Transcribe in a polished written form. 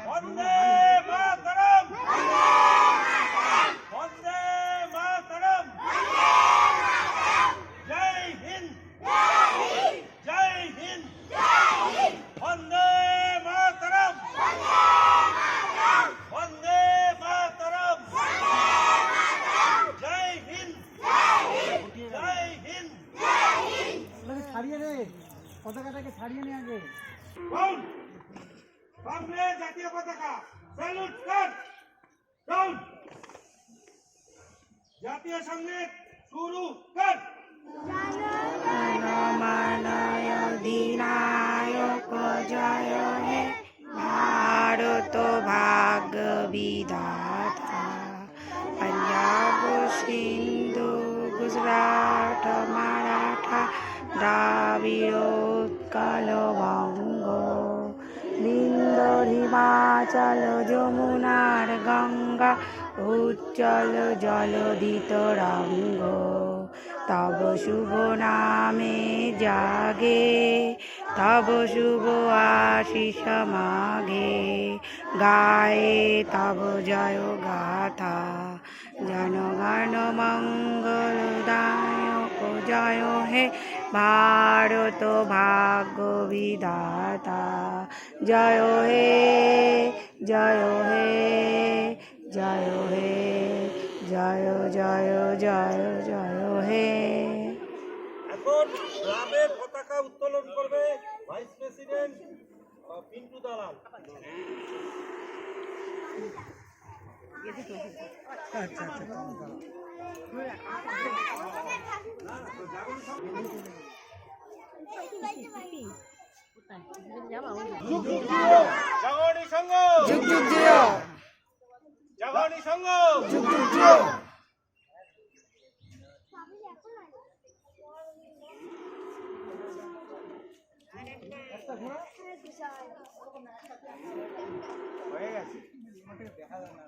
বন্দে মাতরম, বন্দে মাতরম, জয় হিন্দ, জয় হিন্দ, বন্দে মাতরম, বন্দে মাতরম, জয় হিন্দ, জয় হিন্দ। ছাড়িয়ে রে, পতাকাটাকে ছাড়িয়ে নে আগে। সামনে জাতীয় পতাকা, স্যালুট কর, ডাউন। জাতীয় সঙ্গীত শুরু কর। জনগণমন অধিনায়ক জয় হে ভারত ভাগ্য বিধাতা। पंजाब सिंधु गुजरात मराठा द्राविड़ उत्कल बंग बिंदु हिमाचल যমুনার গঙ্গা উজ্জ্বল জলধি তরঙ্গ তব শুভ নামে জাগে তব শুভ আশিস মাগে গায়ে তব জয় গাথা জনগণ মঙ্গল দায়ক জয় হে ভারত ভাগ্য বিধাতা জয় হে জয় হে জয় হে জয় জয় জয় জয় হে। এখন ক্লাবের পতাকা উত্তোলন করবে ভাইস প্রেসিডেন্ট পিন্টু দালাল। জাগরণী সংঘ, যুগ যুগ জিও জাগরণী সংঘ, যুগ যুগ জিও। হয়ে গেছে। দেখা যায় না।